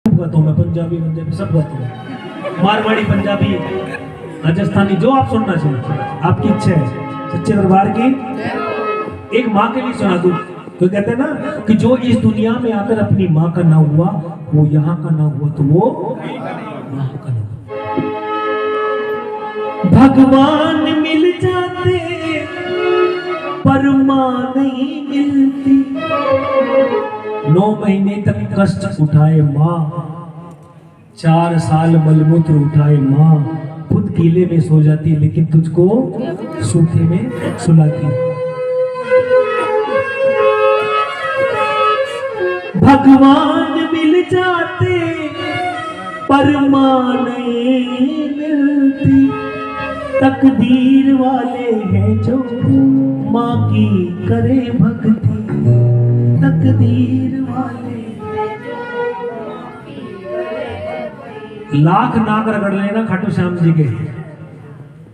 गाता हूँ मैं, पंजाबी सब गाता हूँ, मारवाड़ी, पंजाबी, राजस्थानी, जो आप सुनना चाहिए, आपकी इच्छा है। सच्चे दरबार की एक माँ के लिए सुना दूं। तो कहते हैं ना कि जो इस दुनिया में आकर अपनी माँ का ना हुआ, वो यहाँ का ना हुआ तो वो वहाँ का ना हुआ। भगवान मिल जाते पर माँ नहीं मिलती। 9 महीने तक कष्ट उठाए माँ, 4 साल मलमूत्र उठाए माँ, खुद गीले में सो जाती लेकिन तुझको सूखे में सुलाती। भगवान मिल जाते पर माँ नहीं मिलती। तकदीर वाले हैं जो माँ की करे भक्ति। तकदीर वाले लाख नाक रगड़ लेना खाटू श्याम जी के,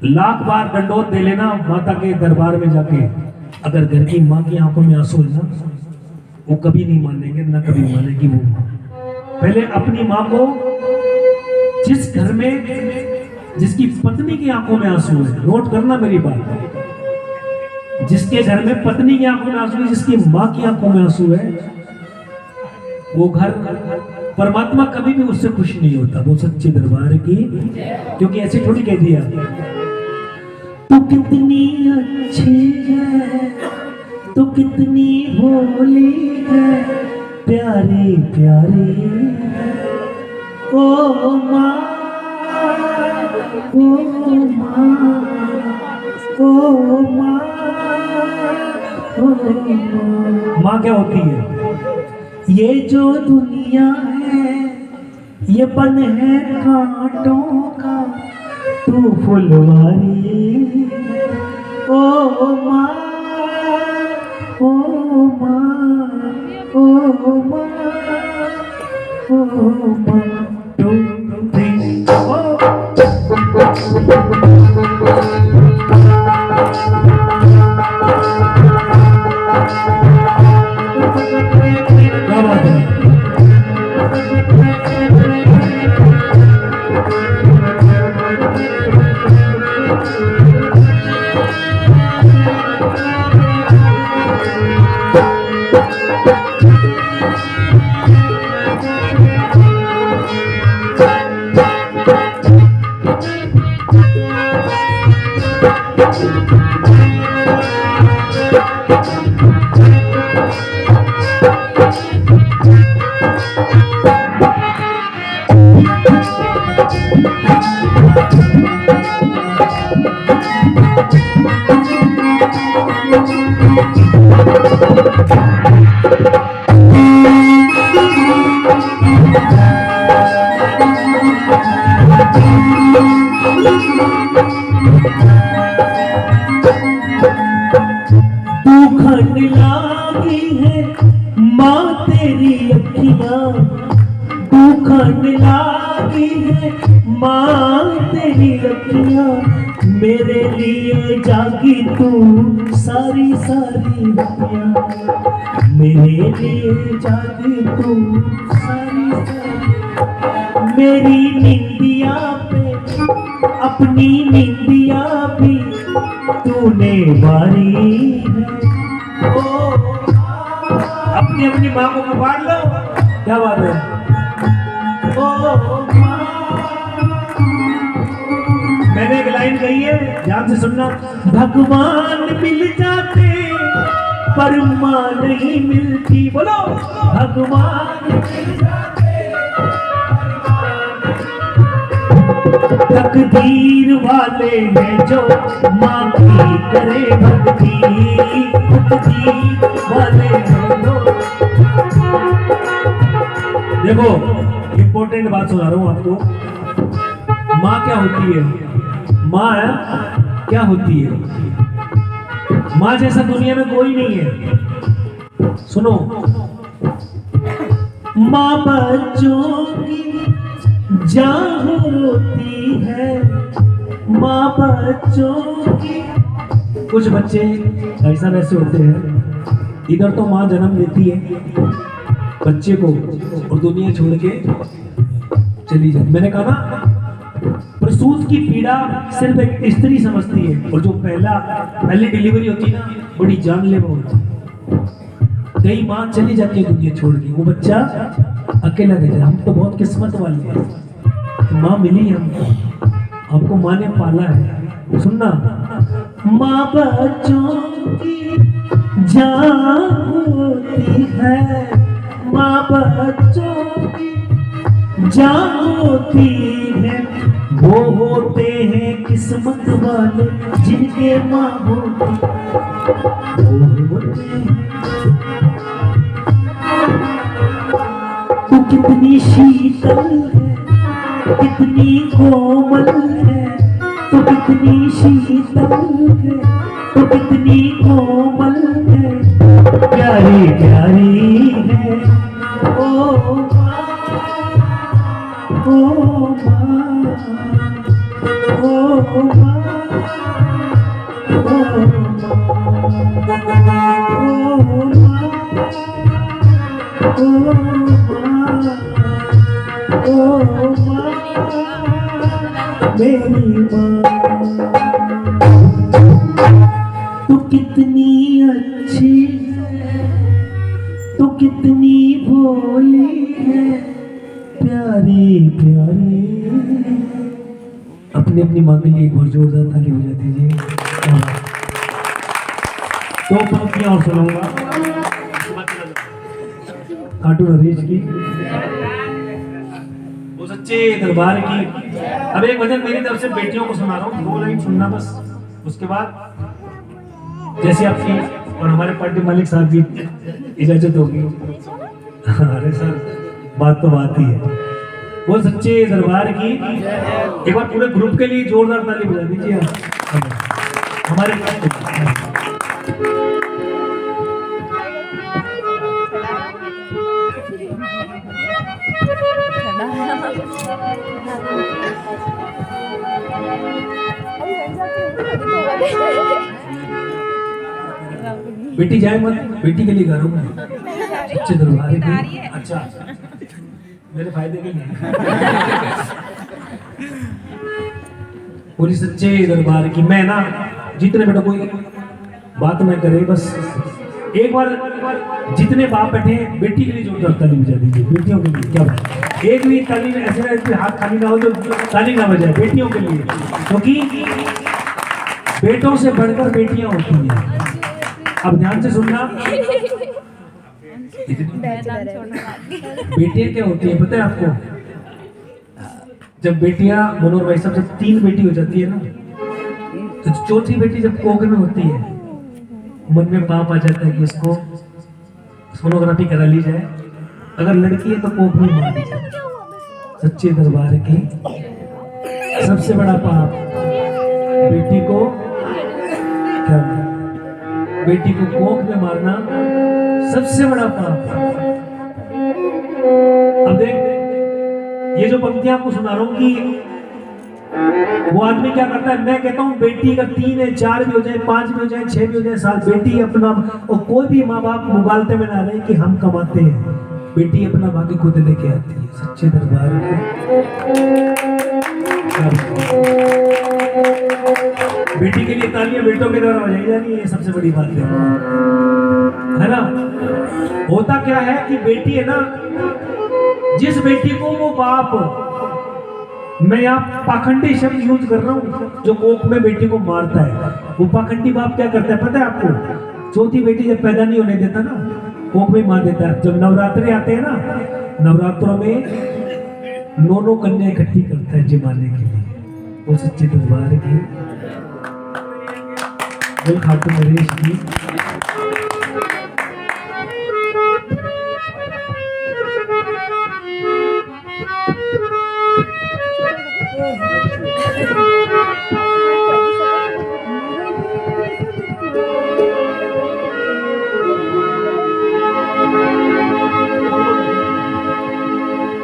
लाख बार दंडोत दे लेना माता के दरबार में जाके, अगर घर की माँ की आंखों में आंसू है ना, वो कभी नहीं मानेंगे, ना कभी मानेगी वो। पहले अपनी माँ को, जिस घर में जिसकी पत्नी की आंखों में आंसू है, नोट करना मेरी बात, जिसके घर में पत्नी की आंखों में आंसू है, जिसकी माँ की आंखों में आंसू है, वो घर, परमात्मा कभी भी उससे खुश नहीं होता। वो सच्चे दरबार की, क्योंकि ऐसे थोड़ी कह दिया तू कितनी अच्छी है, तू कितनी भोली है, प्यारी प्यारी ओ माँ, ओ माँ, ओ माँ, ओ माँ। माँ क्या होती है? ये जो दुनिया है ये बन है कांटों का, तू फुलवारी ओ माँ, ओ माँ, ओ माँ, ओ माँ। 2 3 क्या बात है? लागी है माँ तेरी अखियाँ, दुखन लागी है माँ तेरी अखियाँ, मेरे लिए जागी तू सारी सारी रातियाँ, मेरे लिए जागी तू सारी सारी। मेरी निंदिया पे अपनी निंदिया भी तूने वारी है। अपनी अपनी माँ को पुकार लो, क्या बात है? ओ मैंने एक लाइन कही है, ध्यान से सुनना। भगवान मिल जाते पर माँ नहीं मिलती। बोलो भगवान मिल जाते। तकदीर वाले हैं जो माँ की करे भक्ति। तकदीर वाले हैं जो। देखो इंपॉर्टेंट बात सुना रहा हूँ आपको। माँ क्या होती है? माँ क्या होती है? माँ जैसा दुनिया में कोई नहीं है। सुनो, माँ बच्चों की जान होती है, माँ बच्चों की। कुछ बच्चे ऐसा वैसे होते हैं, इधर तो माँ जन्म देती है बच्चे को और दुनिया छोड़ के चली जाती। मैंने कहा ना, प्रसूत की पीड़ा सिर्फ एक स्त्री समझती है, और जो पहली डिलीवरी होती है ना, बड़ी जानलेवा होती है। कई माँ चली जाती है दुनिया छोड़ के, वो बच्चा अकेला रह जाए। हम तो बहुत किस्मत वाले हैं, माँ मिली है हमको, आपको माँ ने पाला है। सुनना, माँ बच्चों की जान होती है, माँ बच्चों की जान होती है, वो होते हैं किस्मत वाले जिनके माँ होती, वो होते हैं। तू कितनी शीतल है, कितनी कोमल है, तू कितनी शीतल है, तू कितनी कोमल है, प्यारी प्यारी है। ओ माँ, ओ माँ, मेरी माँ, तू कितनी अच्छी है, तू कितनी भोली है, प्यारी प्यारी। अपनी अपनी माँ के लिए एक बार जोरदार ताली बजा दीजिए। दो पंक्तियां और सुनाऊंगा खाटू नरेश की, वो सच्चे दरबार की। अब एक भजन मेरी तरफ से बेटियों को सुना रहा हूँ, 2 लाइन सुनना बस, उसके बाद जैसे आपकी और हमारे पार्टी मालिक साहब की इजाजत होगी। अरे सर, बात तो बात ही है। वो सच्चे दरबार की एक बार पूरे ग्रुप के लिए जोरदार ताली बजा दीजिए हमारे। बेटी जाए मत, बेटी के लिए गा रहा हूँ मैं, सच्चे दरबार की। अच्छा, मेरे फायदे के लिए पूरी सच्चे दरबार की। मैं ना जितने बेटा कोई बात ना करे, बस एक बार जितने बाप बैठे बेटी के लिए जोरदार ताली बजा दीजिए। बेटियों के लिए क्या बात, एक भी ताली में ऐसे ना हाथ खाली ना हो तो ताली ना बजाए बेटियों के लिए, क्योंकि बेटों से बढ़कर बेटियां होती हैं। अब ध्यान से सुनना, बेटियां क्या होती है पता है आपको? जब बेटियां, मनोहर भाई साहब, जब 3 बेटी हो जाती है ना, तो चौथी बेटी जब कोख में होती है, मन में पाप आ जाता है कि इसको सोनोग्राफी करा ली जाए। अगर लड़की है तो कोख में मार दी जाए। सच्चे दरबार की सबसे बड़ा पाप बेटी को, क्या बेटी को कोख में मारना सबसे बड़ा पाप। अब देख, ये जो पंक्तियां आपको सुना रहा हूं कि वो आदमी क्या करता है, मैं कहता हूं बेटी का 3 है, 4 भी हो जाए, 5 भी हो जाए, 6 भी हो जाए साल, बेटी अपना, और कोई भी माँ बाप मुगालते में ना रहे कि हम कमाते हैं, बेटी अपना भाग्य खुद लेके आती है। सच्चे दरबार में बेटी के लिए तालियां बेटों के द्वारा बजाई जा रही है, ये सबसे बड़ी बात है ना। होता क्या है कि बेटी है ना, जिस बेटी को वो बाप, मैं यहाँ पाखंडी शब्द यूज कर रहा हूँ, जो कोख में बेटी को मारता है, वो पाखंडी बाप क्या करता है पता है आपको? चौथी बेटी जब पैदा नहीं होने देता ना, कोख में मार देता है। जब नवरात्रे आते हैं ना, नवरात्रों में 9 कन्या इकट्ठी करता है जमाने के लिए। वो सच्चे दरबार की बोल खाटू नरेश की।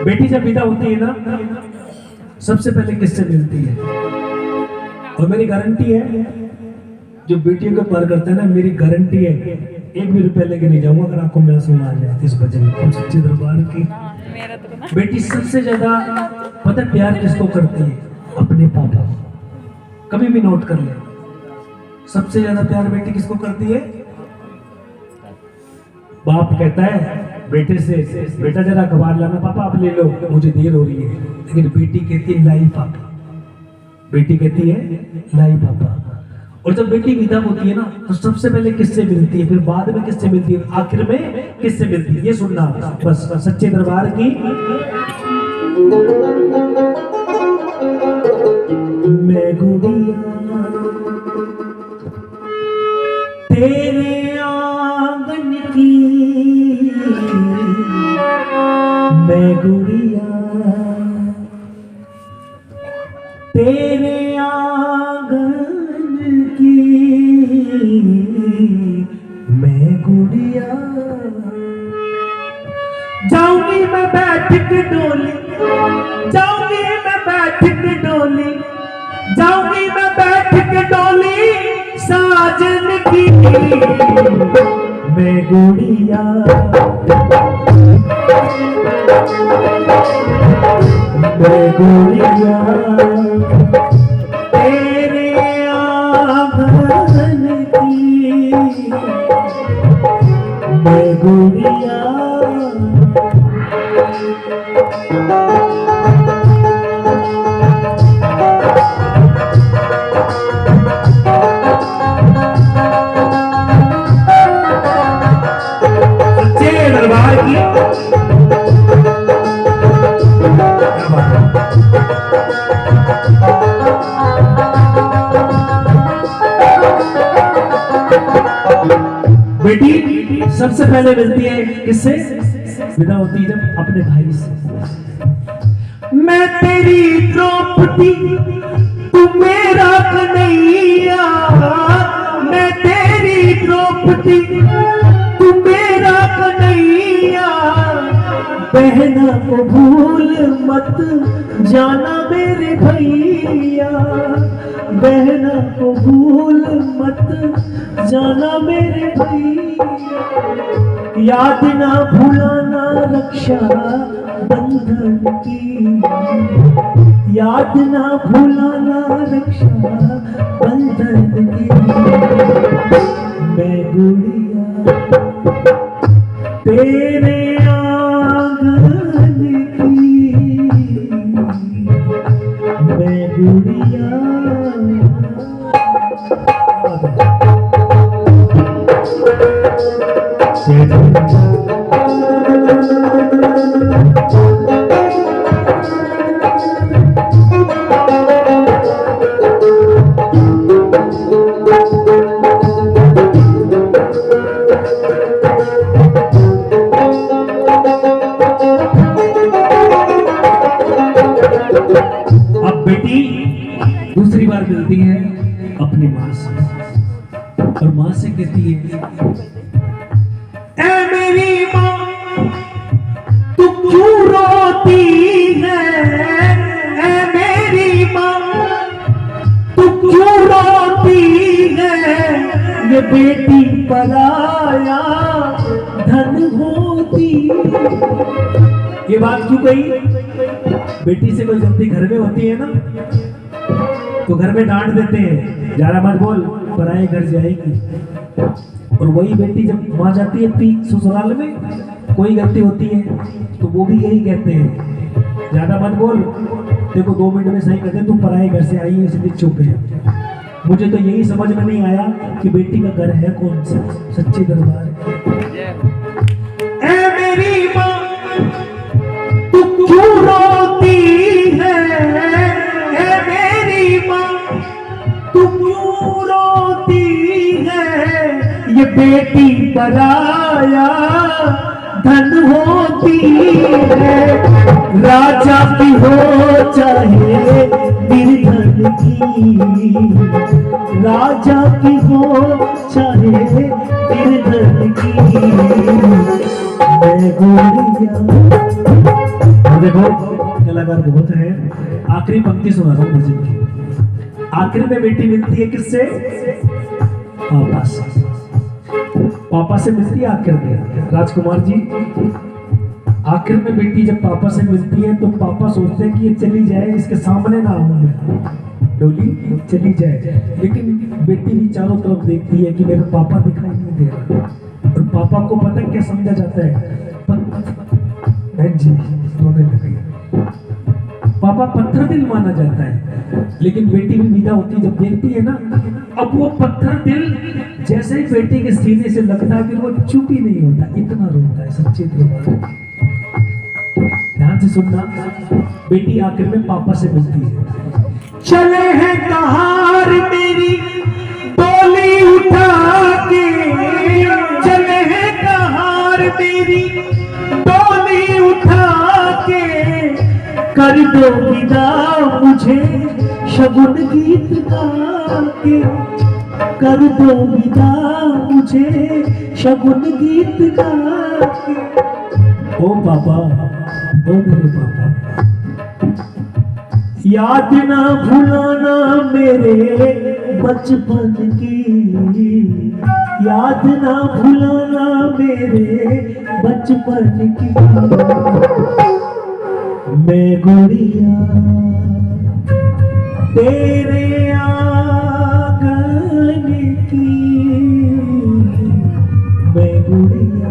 बेटी जब विदा होती है ना, सबसे पहले किससे मिलती है? और मेरी गारंटी है, जो बेटियों को प्यार करता है ना, मेरी गारंटी है एक भी रुपया लेके नहीं जाऊंगा अगर आंखों में आंसू ना आ जाए इस भजन में। सच्चे दरबार की बेटी सबसे ज्यादा पता प्यार किसको करती है? अपने पापा। कभी भी नोट कर ले, सबसे ज्यादा प्यार बेटी किसको करती है? बाप कहता है बेटे से, बेटा जरा अखबार लाना, पापा आप ले लो मुझे देर हो रही है। लेकिन बेटी कहती है लाई पापा, बेटी कहती है लाई पापा। और जब बेटी विदा होती है ना तो सबसे पहले किससे मिलती है, फिर बाद में किससे मिलती है, आखिर में किससे मिलती है? ये सुनना बस सच्चे दरबार की। मैं गुड़िया तेरे आंगन की, मैं गुड़िया तेरे आंगन की, मैं गुड़िया जाऊंगी मैं बैठ के डोली, जाऊंगी मैं बैठ के डोली, जाऊंगी मैं बैठ के डोली साजन की, मैं गुड़िया मैं गुड़िया तेरे आंगन की, मैं गुड़िया दरबार की। बेटी सबसे पहले मिलती है किससे? विदा होती है जब अपने भाई से। मैं तेरी द्रौपदी तू मेरा कन्हैया, मैं तेरी द्रौपदी तू मेरा कन्हैया, बहना को भूल मत जाना मेरे भैया, बहना को भूल मत जाना मेरे भैया, याद ना भूलाना रक्षा बंधन की, याद ना भूलाना रक्षा बंधन की, मैं गुड़िया तेरे आंगन की, मैं गुड़िया। अब बेटी दूसरी बार मिलती है अपनी माँ से और माँ से कहती है, ऐ मेरी माँ तू क्यों रोती है, ऐ मेरी माँ तू क्यों रोती है, ये बेटी पराया धन होती। ये बात क्यों कही? बेटी से कोई गलती घर में होती है ना तो घर में डांट देते हैं, ज्यादा मत बोल पराए घर जाएगी। और वही बेटी जब वहां जाती है अपनी ससुराल में, कोई गलती होती है तो वो भी यही कहते हैं, ज्यादा मत बोल, देखो 2 मिनट में सही कहते हैं, तू पराए घर से आई है इसलिए चुप है। मुझे तो यही समझ में नहीं आया कि बेटी का घर है कौन सा? सच्चे दरबार। ऐ मेरी माँ तू क्यों रोती है, ऐ मेरी माँ तू क्यों रोती है, ये बेटी पराया धन होती है, राजा की हो चाहे निर्धन की, राजा की हो चाहे निर्धन की, मैं गुड़िया। देखो कलाकार बहुत है, आखिरी पंक्ति सुना रहा हूँ भजन की। आखिर में बेटी मिलती है किससे? पापा से। पापा से मिलती है आखिर में राजकुमार जी, आखिर में बेटी जब पापा से मिलती है तो पापा सोचते हैं कि ये चली जाए, इसके सामने ना आऊं मैं, डोली चली जाए। लेकिन बेटी भी चारों तरफ देखती है कि मेरा पापा दिखाई नहीं दे रहा, और पापा को पता है क्या समझा जाता है, बहन जी रोने लगी, पापा पत्थर दिल माना जाता है। लेकिन बेटी भी विदा होती है जब देखती है ना, अब वो पत्थर दिल जैसे ही बेटी के सीने से लगता है फिर वो चुप ही नहीं होता, इतना रोता है। सच्चे दरबार ध्यान से सुनना, बेटी आखिर में पापा से मिलती है। चले हैं कहार मेरी डोली उठा के, चले हैं कहार मेरी डोली उठा के, कर दो विदा मुझे शगुन गीत गा के, कर दो विदा मुझे शगुन गीत गा के। ओ पापा, ओ मेरे पापा, याद ना भुलाना मेरे बचपन की, याद ना भुलाना मेरे बचपन की, मैं गुड़िया तेरे आंगन की, मैं गुड़िया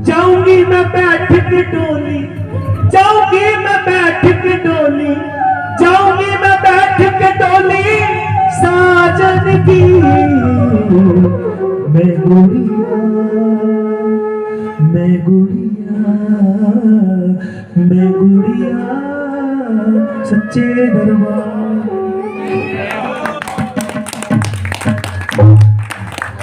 जाऊंगी मैं बैठ के डोली, जाऊंगी मैं बैठ के डोली, जाऊंगी मैं बैठ के डोली साजन की, मैं गुड़िया, मैं गुड़िया, मैं गुड़िया सच्चे दरबार।